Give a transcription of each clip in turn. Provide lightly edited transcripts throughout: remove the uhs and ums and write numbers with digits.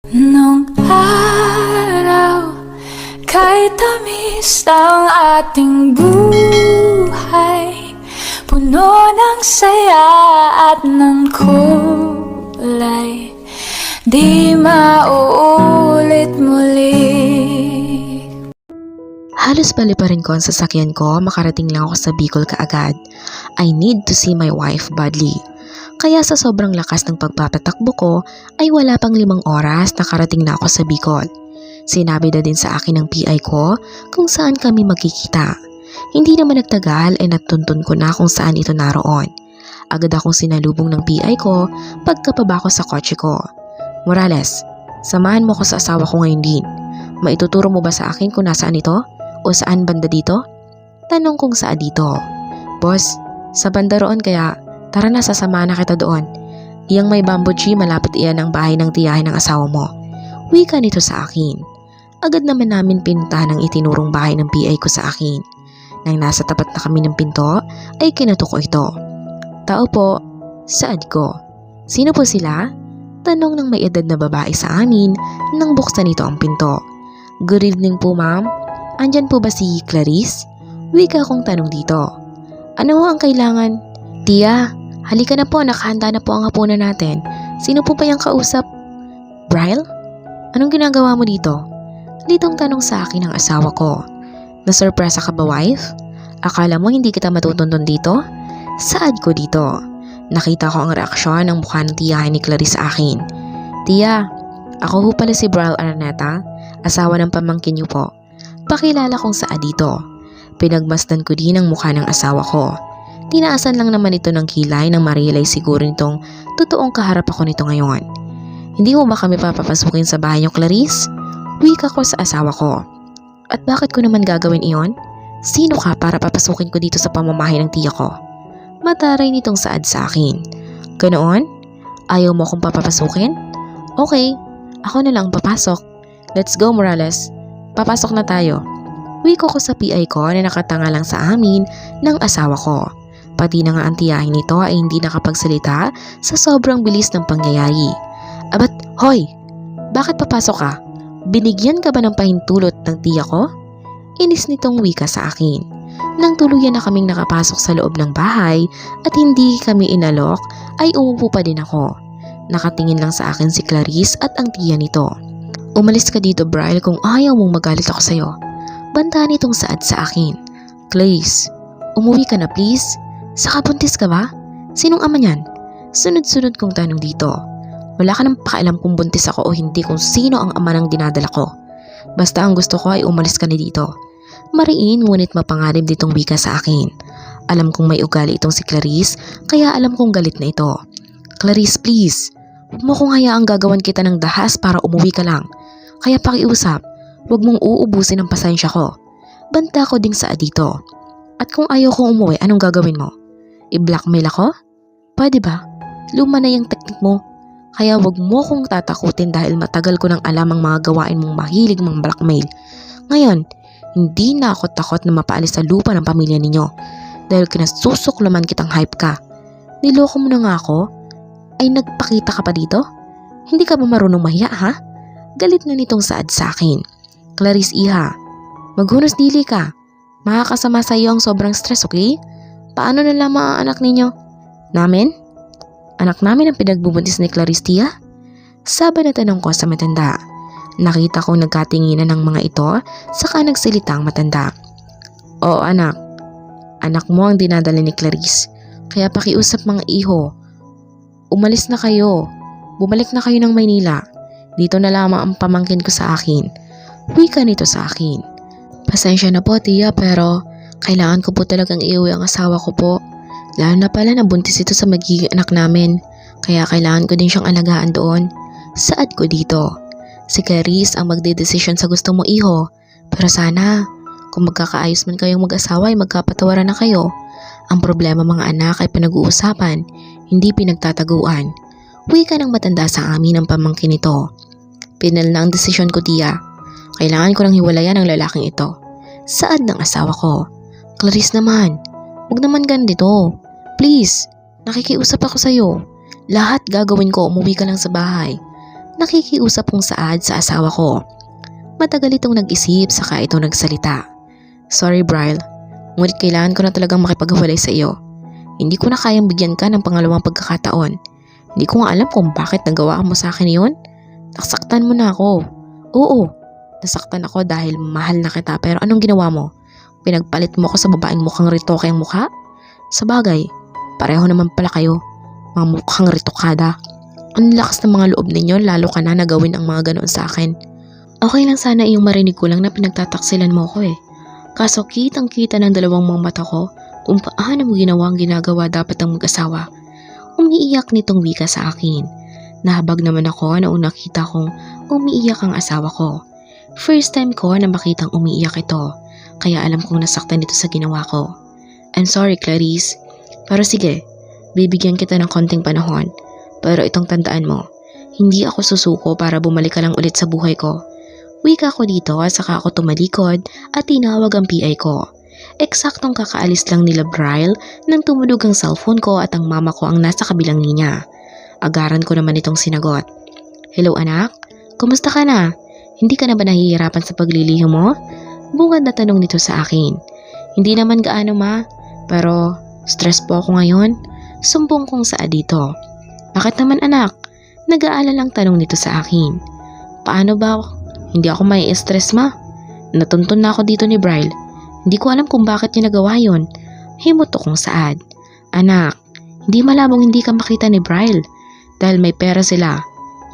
Nung araw, kahit tamis ang ating buhay, puno ng saya at ng kulay, di mauulit muli. Halos paliparin ko ang sasakyan ko, makarating lang ako sa Bicol kaagad. I need to see my wife badly. Kaya sa sobrang lakas ng pagpapatakbo ko, ay wala pang 5 oras nakarating na ako sa Bicol. Sinabi na din sa akin ng PI ko kung saan kami magkikita. Hindi naman nagtagal ay natuntun ko na kung saan ito naroon. Agad akong sinalubong ng PI ko pagkapaba ko sa kotse ko. Morales, samahan mo ko sa asawa ko ngayon din. Maituturo mo ba sa akin kung nasaan ito? O saan banda dito? Tanong kong saan dito. Boss, sa banda roon kaya tara na, sasamahan na kita doon. Iyang may bamboo tree, malapit iyan ang bahay ng tiyahin ng asawa mo. Wika nito sa akin. Agad naman namin pinuntahan ang itinurong bahay ng PI ko sa akin. Nang nasa tapat na kami ng pinto, ay kinato ko ito. Tao po, saad ko. Sino po sila? Tanong ng may edad na babae sa amin nang buksan nito ang pinto. Good evening po ma'am. Andyan po ba si Clarice? Wika kong tanong dito. Ano ang kailangan? Tia, halika na po, nakahanda na po ang hapunan natin. Sino po ba yung kausap? Bryle? Anong ginagawa mo dito? Litong tanong sa akin ng asawa ko. Nasurpresa ka ba, wife? Akala mo hindi kita matutuntun dito? Saad ko dito. Nakita ko ang reaksyon ng mukha ng tiyahin ni Clarice sa akin. Tia, ako ho pala si Bryle Araneta, asawa ng pamangkin niyo po. Pakilala kong saad dito. Pinagmasdan ko din ang mukha ng asawa ko. Tinaasan lang naman ito ng kilay nang ma-realize siguro nitong totoong kaharap ako nito ngayon. Hindi mo ba kami papapasukin sa bahay niyo, Clarice? Wika ko sa asawa ko. At bakit ko naman gagawin iyon? Sino ka para papasukin ko dito sa pamamahay ng tiya ko? Mataray nitong saad sa akin. Ganoon? Ayaw mo akong papapasukin? Okay, ako na lang papasok. Let's go, Morales. Papasok na tayo. Wiko ko sa PI ko na nakatanga lang sa amin ng asawa ko. Pati na nga ang tiyahin nito ay hindi nakapagsalita sa sobrang bilis ng pangyayari. Abat, hoy! Bakit papasok ka? Binigyan ka ba ng pahintulot ng tiya ko? Inis nitong wika sa akin. Nang tuluyan na kaming nakapasok sa loob ng bahay at hindi kami inalok, ay umupo pa din ako. Nakatingin lang sa akin si Clarice at ang tiya nito. Umalis ka dito, Bryle, kung ayaw mong magalit ako sa'yo. Banta nitong saad sa akin. Clarice, umuwi ka na please. Saka buntis ka ba? Sinong ama niyan? Sunod-sunod kong tanong dito. Wala ka nang pakialam kung buntis ako o hindi, kung sino ang ama ng dinadala ko. Basta ang gusto ko ay umalis ka na dito. Mariin ngunit mapanganib ditong wika sa akin. Alam kong may ugali itong si Clarice, kaya alam kong galit na ito. Clarice, please. Huwag mo kong hayaang gagawan kita ng dahas para umuwi ka lang. Kaya pakiusap, huwag mong uubusin ang pasensya ko. Banta ko ding saad dito. At kung ayaw kong umuwi, anong gagawin mo? I-blackmail ako? Pwede ba? Luma na yung teknik mo. Kaya wag mo kong tatakutin dahil matagal ko nang alam ang mga gawain mong mahilig mong blackmail. Ngayon, hindi na ako takot na mapaalis sa lupa ng pamilya ninyo dahil kinasusuklaman kitang hype ka. Niloko mo na nga ako? Ay nagpakita ka pa dito? Hindi ka ba marunong mahiya, ha? Galit na nitong saad sa akin. Clarice, iha, maghunos dili ka. Makakasama sa iyo ang sobrang stress, okay? Paano na lamang ang anak ninyo? Namin? Anak namin ang pinagbubuntis ni Clarice, tia? Saba na tanong ko sa matanda. Nakita kong nagkatinginan ng mga ito, saka nagsalita ang matanda. Oo anak, anak mo ang dinadala ni Clarice. Kaya pakiusap mga iho. Umalis na kayo. Bumalik na kayo ng Maynila. Dito na lamang ang pamangkin ko sa akin. Wika nito sa akin. Pasensya na po, tiya, pero kailangan ko po talagang iuwi ang asawa ko po. Lalo na pala nabuntis ito sa magiging anak namin. Kaya kailangan ko din siyang alagaan doon. Saad ko dito. Si Clarice ang magdedesisyon sa gusto mo, iho. Pero sana, kung magkakaayos man kayong mag-asawa ay magkapatawaran na kayo. Ang problema mga anak ay pinag-uusapan, hindi pinagtataguan. Wika ng matanda sa amin ang pamangkin nito. Pinal na ang desisyon ko, tiya. Kailangan ko nang hiwalayan ang lalaking ito. Saad ng asawa ko. Clarice naman, huwag naman ganito. Please, nakikiusap ako sa'yo. Lahat gagawin ko, umuwi ka lang sa bahay. Nakikiusap kong Saad sa asawa ko. Matagal itong nag-isip saka ito nagsalita. Sorry Bryle, ngunit kailangan ko na talagang makipaghiwalay sa iyo. Hindi ko na kayang bigyan ka ng pangalawang pagkakataon. Hindi ko nga alam kung bakit nagawa mo sa akin yun. Nasaktan mo na ako. Oo, nasaktan ako dahil mahal na kita, pero anong ginawa mo? Pinagpalit mo ako sa babaeng mukhang ritoke ang mukha? Sa bagay, pareho naman pala kayo. Mga mukhang ritokada. Ang lakas ng mga loob ninyo, lalo ka na nagawin ang mga ganoon sa akin. Okay lang sana iyong marinig ko lang na pinagtataksilan mo ko eh. Kaso kitang-kita ng dalawang mga mata ko kung paano mo ginawa ang ginagawa dapat ng mag-asawa. Umiiyak nitong wika sa akin. Nahabag naman ako na nakita kong umiiyak ang asawa ko. First time ko na makitang umiiyak ito, kaya alam kong nasaktan ito sa ginawa ko. I'm sorry Clarice, pero sige, bibigyan kita ng konting panahon. Pero itong tandaan mo, hindi ako susuko para bumalik ka lang ulit sa buhay ko. Wika ko dito at saka ako tumalikod at tinawag ang PI ko. Eksaktong kakaalis lang nila Bryle nang tumunog ang cellphone ko at ang mama ko ang nasa kabilang linya. Agaran ko naman itong sinagot. Hello anak, kumusta ka na? Hindi ka na ba nahihirapan sa paglilihim mo? Bungad na tanong nito sa akin. Hindi naman gaano ma, pero stress po ako ngayon. Sumbong kong Saad dito. Bakit naman anak? Nag-aalalang tanong nito sa akin. Paano ba? Hindi ako may stress ma. Natuntun na ako dito ni Bryle. Hindi ko alam kung bakit niya nagawa yun. Himot akong Saad. Anak, hindi malabong hindi ka makita ni Bryle. Dahil may pera sila.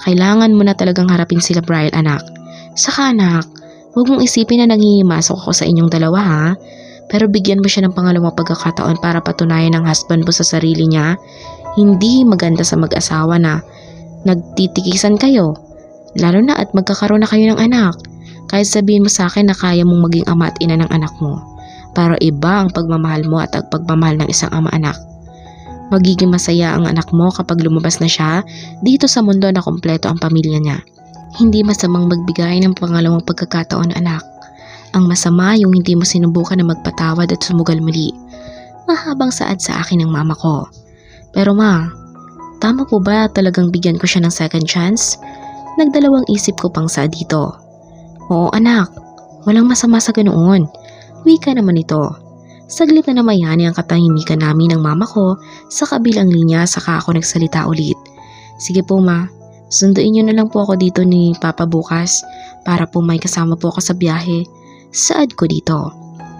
Kailangan mo na talagang harapin sila Bryle anak. Saka anak, huwag mong isipin na nanghihimasok ako sa inyong dalawa ha. Pero bigyan mo siya ng pangalawang pagkakataon para patunayan ng husband mo sa sarili niya. Hindi maganda sa mag-asawa na nagtitikisan kayo. Lalo na at magkakaroon na kayo ng anak. Kahit sabihin mo sa akin na kaya mong maging ama at ina ng anak mo. Pero iba ang pagmamahal mo at ang pagmamahal ng isang ama-anak. Magiging masaya ang anak mo kapag lumabas na siya dito sa mundo na kompleto ang pamilya niya. Hindi masamang magbigay ng pangalawang pagkakataon anak. Ang masama yung hindi mo sinubukan na magpatawad at sumugal muli. Mahabang Saad sa akin ng mama ko. Pero ma, tama po ba talagang bigyan ko siya ng second chance? Nagdalawang isip ko pang Saad dito. Oo anak, walang masama sa ganoon. Wika naman ito. Saglit na namayani ang katahimikan namin ng mama ko sa kabilang linya saka ako nagsalita ulit. Sige po ma, sunduin niyo na lang po ako dito ni Papa bukas para po may kasama po ako sa biyahe. Saad ko dito.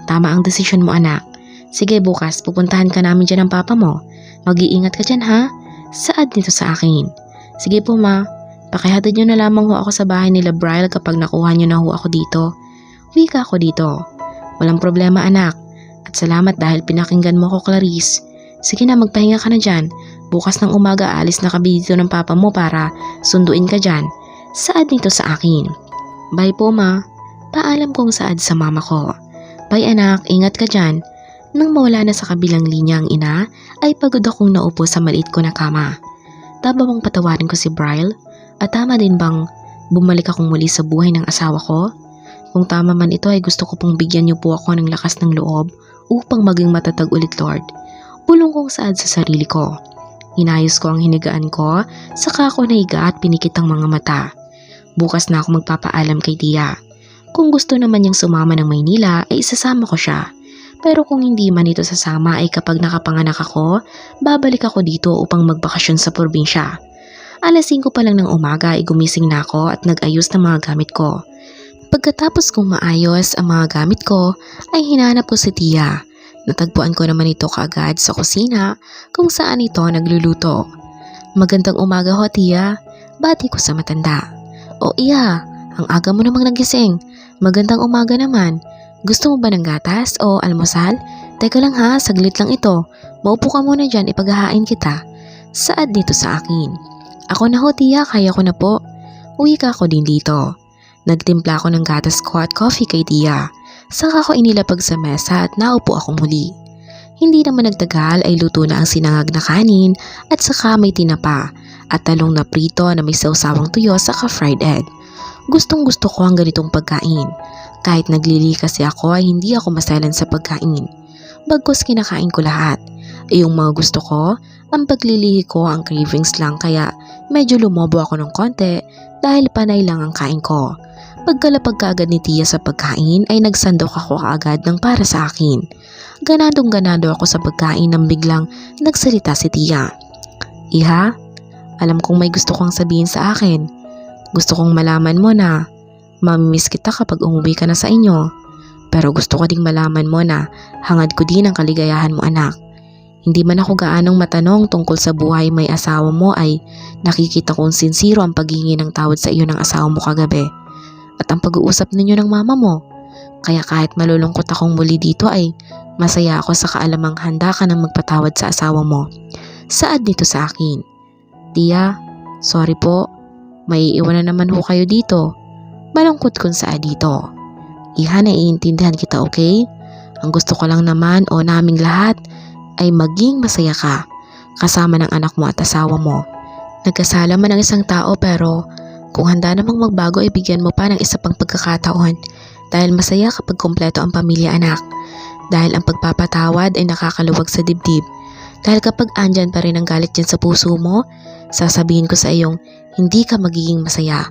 Tama ang desisyon mo anak. Sige bukas pupuntahan ka namin dyan ng papa mo. Mag-iingat ka dyan ha. Saad nito sa akin. Sige po ma, pakihatid niyo na lamang ho ako sa bahay nila Bryle kapag nakuha niyo na ho ako dito. Wika ko dito. Walang problema anak. At salamat dahil pinakinggan mo ko Clarice. Sige na magpahinga ka na dyan. Bukas ng umaga alis na kami dito ng papa mo para sunduin ka dyan. Saad nito sa akin. Bye po ma. Paalam kong Saad sa mama ko. Bye anak, ingat ka dyan. Nang mawala na sa kabilang linya ang ina, ay pagod akong naupo sa maliit ko na kama. Tama bang patawarin ko si Bryle? At tama din bang bumalik akong muli sa buhay ng asawa ko? Kung tama man ito ay gusto ko pong bigyan niyo po ako ng lakas ng loob upang maging matatag ulit Lord. Bulong kong Saad sa sarili ko. Inayos ko ang hinigaan ko, saka ako naiga at pinikit ang mga mata. Bukas na ako magpapaalam kay Tia. Kung gusto naman niyang sumama ng Maynila ay isasama ko siya. Pero kung hindi man ito sasama ay kapag nakapanganak ako, babalik ako dito upang magbakasyon sa probinsya. Alas 5 pa lang ng umaga ay gumising na ako at nag-ayos ng mga gamit ko. Pagkatapos kong maayos ang mga gamit ko ay hinanap ko si Tia. Natagpuan ko naman ito kaagad sa kusina kung saan ito nagluluto. Magandang umaga ho Tia, bati ko sa matanda. O iya, ang aga mo namang nagising. Magandang umaga naman. Gusto mo ba ng gatas o almusal? Teka lang ha, saglit lang ito. Maupo ka muna dyan, ipaghahain kita. Saad dito sa akin. Ako na ho Tia, kaya ko na po. Uwi ka ako din dito. Nagtimpla ako ng gatas ko at coffee kay Tia. Saka ko inilapag sa mesa at naupo ako muli. Hindi naman nagtagal ay luto na ang sinangag na kanin at saka may tinapa at talong na prito na may sawsawang tuyo saka fried egg. Gustong gusto ko ang ganitong pagkain. Kahit naglili kasi ako ay hindi ako maselan sa pagkain. Bagkus kinakain ko lahat. Yung mga gusto ko, ang paglilihi ko ang cravings lang kaya medyo lumobo ako ng konti dahil panay lang ang kain ko. Pagkalapag kaagad ni Tia sa pagkain ay nagsandok ako kaagad ng para sa akin. Ganadong-ganado ako sa pagkain nang biglang nagsalita si Tia. Iha, alam kong may gusto kong sabihin sa akin. Gusto kong malaman mo na mamimiss kita kapag umuwi ka na sa inyo. Pero gusto ko ding malaman mo na hangad ko din ang kaligayahan mo anak. Hindi man ako gaanong matanong tungkol sa buhay may asawa mo ay nakikita kong sinsiro ang paghingi ng tawad sa iyo ng asawa mo kagabi at ang pag-uusap ninyo ng mama mo. Kaya kahit malulungkot akong muli dito ay masaya ako sa kaalamang handa ka ng magpatawad sa asawa mo. Saad nito sa akin. Tia, sorry po. May iwanan naman ho kayo dito. Malungkot kung saad dito. Iha, naiintindihan kita, okay? Ang gusto ko lang naman o naming lahat ay maging masaya ka kasama ng anak mo at asawa mo. Nagkasala man ang isang tao pero kung handa namang magbago ay bigyan mo pa ng isa pang pagkakataon dahil masaya kapag kompleto ang pamilya anak. Dahil ang pagpapatawad ay nakakaluwag sa dibdib. Dahil kapag andyan pa rin ang galit dyan sa puso mo, sasabihin ko sa iyong hindi ka magiging masaya.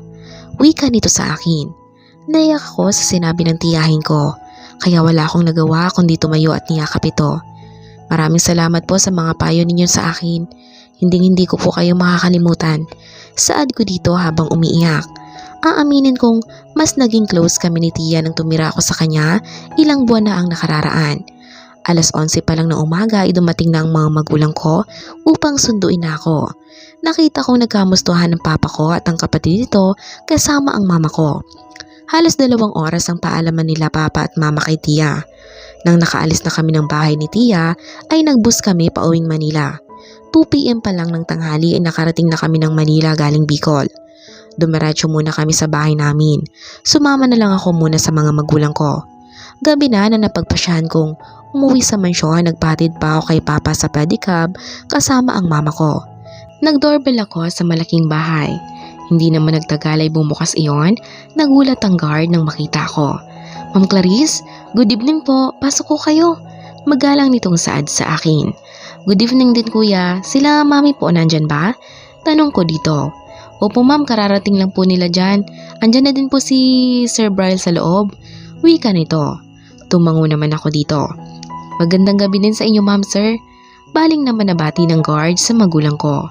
Wika nito sa akin. Naiyak ako sa sinabi ng tiyahin ko kaya wala akong nagawa kundi tumayo at niyakap ito. Maraming salamat po sa mga payo ninyo sa akin. Hindi ko po kayo makakalimutan. Saad ko dito habang umiiyak. Aaminin kong mas naging close kami ni Tia nang tumira ako sa kanya ilang buwan na ang nakararaan. 11:00 pa lang ng umaga ay dumating na ang mga magulang ko upang sunduin ako. Nakita kong nagkamustuhan ng papa ko at ang kapatid nito kasama ang mama ko. Halos 2 oras ang paalaman nila papa at mama kay Tia. Nang nakaalis na kami ng bahay ni Tia, ay nagbus kami pauwing Manila. 2 PM pa lang ng tanghali ay nakarating na kami ng Manila galing Bicol. Dumiretso muna kami sa bahay namin. Sumama na lang ako muna sa mga magulang ko. Gabi na napagpasyahan kong umuwi sa mansyon, nagpatid pa ako kay papa sa pedicab kasama ang mama ko. Nagdoorbell ako sa malaking bahay. Hindi naman nagtagal ay bumukas iyon, nagulat ang guard nang makita ko. Ma'am Clarice, good evening po, pasok ko kayo. Magalang nitong saad sa akin. Good evening din kuya, sila mami po nandyan ba? Tanong ko dito. Opo ma'am, kararating lang po nila dyan. Andyan na din po si Sir Brian sa loob. Wika nito. Tumango naman ako dito. Magandang gabi din sa inyo ma'am sir. Baling naman nabati ng guard sa magulang ko.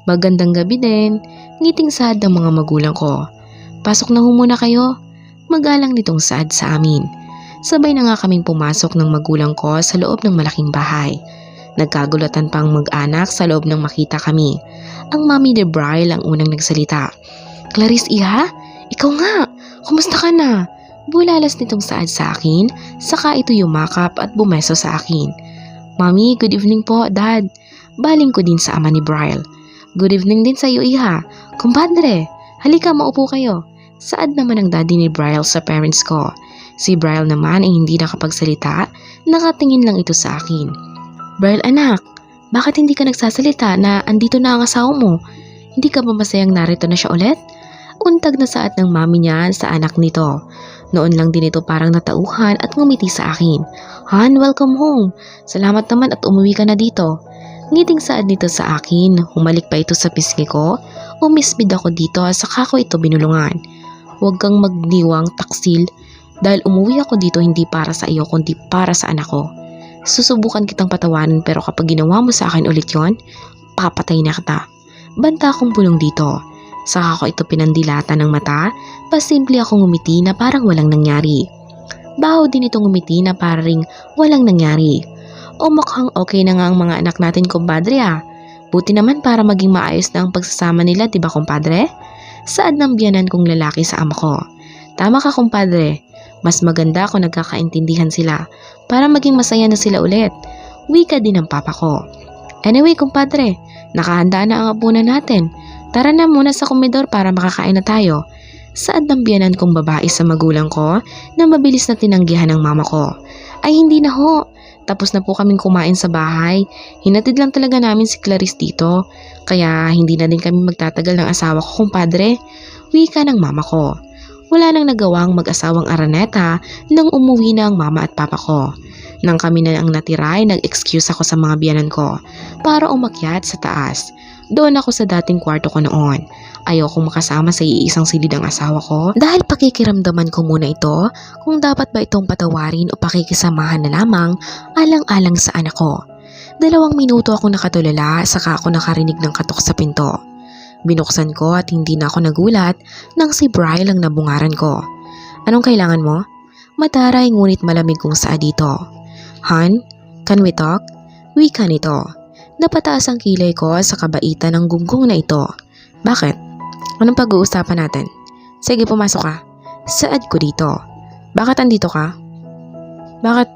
Magandang gabi din. Ngiting saad ng mga magulang ko. Pasok na ho muna kayo. Magalang nitong saad sa amin. Sabay na nga kaming pumasok ng magulang ko sa loob ng malaking bahay. Nagkagulatan pang mag-anak sa loob ng makita kami. Ang mami de Brian ang unang nagsalita. Clarice iha? Ikaw nga, kumusta ka na? Bulalas nitong saad sa akin, saka ito yumakap at bumeso sa akin. Mami, good evening po, dad. Baling ko din sa ama ni Brian. Good evening din sa iyo iha. Kumpadre, halika maupo kayo. Saad naman ang daddy ni Brian sa parents ko. Si Brian naman ay hindi nakapagsalita, nakatingin lang ito sa akin. Brian anak, bakit hindi ka nagsasalita na andito na ang asawa mo? Hindi ka ba masayang narito na siya ulit? Untag na saad ng mami niya sa anak nito. Noon lang din ito parang natauhan at ngumiti sa akin. Han, welcome home. Salamat naman at umuwi ka na dito. Ngiting saad nito sa akin, humalik pa ito sa pisngi ko. Umisbid ako dito at saka ko ito binulungan. Huwag kang magniwang taksil dahil umuwi ako dito hindi para sa iyo kundi para sa anak ko. Susubukan kitang patawanin pero kapag ginawa mo sa akin ulit yon, papatay na kita. Banta akong bulong dito. Saka ko ito pinandilatan ng mata, pasimple akong ngumiti na parang walang nangyari. Baho din itong ngumiti na parang walang nangyari. O mukhang okay na nga ang mga anak natin kumpadre ah. Buti naman para maging maayos na ang pagsasama nila, diba kumpadre? Saad ng biyanan kong lalaki sa ama ko. Tama ka kumpadre. Mas maganda kung nagkakaintindihan sila para maging masaya na sila ulit. Wika din ng papa ko. Anyway kumpadre, nakahanda na ang apunan natin. Tara na muna sa komedor para makakain na tayo. Saad ng biyanan kong babae sa magulang ko na mabilis na tinanggihan ng mama ko. Ay hindi na ho. Tapos na po kaming kumain sa bahay. Hinatid lang talaga namin si Clarice dito. Kaya hindi na din kami magtatagal ng asawa ko kumpadre. Wika ng mama ko. Wala nang nagawang mag-asawang Araneta nang umuwi na ang mama at papa ko. Nang kami na ang natiray, nag-excuse ako sa mga biyanan ko para umakyat sa taas. Doon ako sa dating kwarto ko noon. Ayokong makasama sa iisang silid ang asawa ko dahil pakikiramdaman ko muna ito kung dapat ba itong patawarin o pakikisamahan na lamang alang-alang sa anak ko. 2 minuto ako nakatulala saka ako nakarinig ng katok sa pinto. Binuksan ko at hindi na ako nagulat nang si Brian ang nabungaran ko. Anong kailangan mo? Mataray ngunit malamig kong saa dito. Han, can we talk? Wika nito. Napataas ang kilay ko sa kabaitan ng gunggong na ito. Bakit? Anong pag-uusapan natin? Sige, pumasok ka. Saad ko dito. Bakit andito ka? Bakit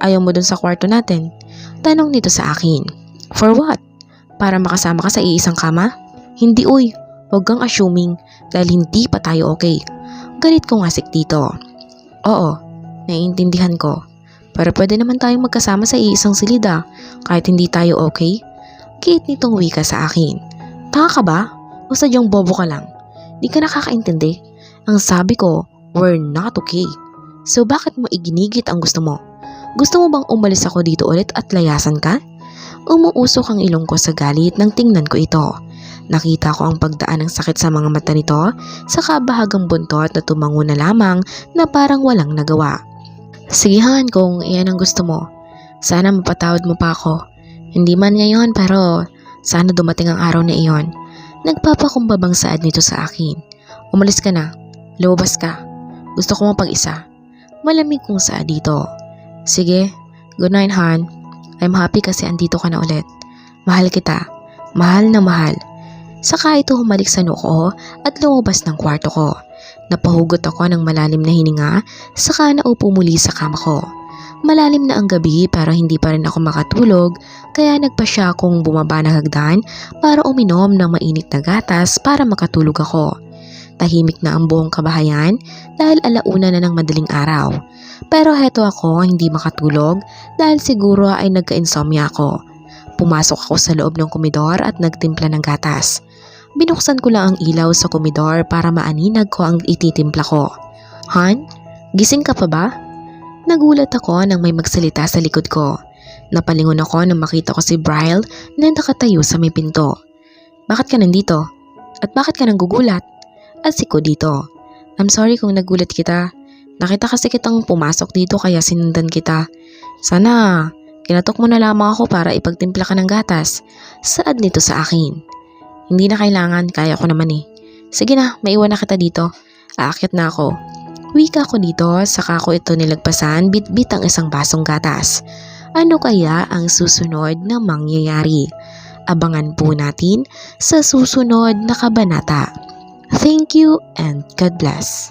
ayaw mo dun sa kwarto natin? Tanong nito sa akin. For what? Para makasama ka sa iisang kama? Hindi uy, huwag kang assuming dahil hindi pa tayo okay. Galit kong asik dito. Oo, naiintindihan ko. Pero pwede naman tayong magkasama sa iisang silid kahit hindi tayo okay. Kiit nitong wika sa akin. Tanga ka ba? O sadyang bobo ka lang? Di ka nakakaintindi. Ang sabi ko, we're not okay. So bakit mo iginigit ang gusto mo? Gusto mo bang umalis ako dito ulit at layasan ka? Umuusok ang ilong ko sa galit nang tingnan ko ito. Nakita ko ang pagdaan ng sakit sa mga mata nito sa kabahagang buntot na tumango na lamang na parang walang nagawa. Sigihan kung iyan ang gusto mo. Sana mapatawad mo pa ako. Hindi man ngayon pero sana dumating ang araw na iyon. Nagpapakumbabang saad nito sa akin. Umalis ka na. Lumabas ka. Gusto ko mapag-isa. Malamig kong saad dito. Sige, good night Han. I'm happy kasi andito ka na ulit. Mahal kita. Mahal na mahal. Saka ito humalik sa noo ko at lumabas ng kwarto ko. Napahugot ako ng malalim na hininga saka naupo muli sa kama ko. Malalim na ang gabi pero hindi pa rin ako makatulog kaya nagpasya akong bumaba ng hagdan para uminom ng mainit na gatas para makatulog ako. Tahimik na ang buong kabahayan dahil alauna na ng madaling araw. Pero heto ako hindi makatulog dahil siguro ay nagka-insomnia ako. Pumasok ako sa loob ng komedor at nagtimpla ng gatas. Binuksan ko lang ang ilaw sa komedor para maaninag ko ang ititimpla ko. Han, gising ka pa ba? Nagulat ako nang may magsalita sa likod ko. Napalingon ako nang makita ko si Brian na nakatayo sa may pinto. Bakit ka nandito? At bakit ka nanggugulat? At siko dito. I'm sorry kung nagulat kita. Nakita kasi kitang pumasok dito kaya sinundan kita. Sana kinatok mo na lamang ako para ipagtimpla ka ng gatas. Saad nito sa akin. Hindi na kailangan, kaya ko naman eh. Sige na, maiwan na kita dito. Aakyat na ako. Wika ko dito, saka ko ito nilagpasan, bit-bit ang isang basong gatas. Ano kaya ang susunod na mangyayari? Abangan po natin sa susunod na kabanata. Thank you and God bless.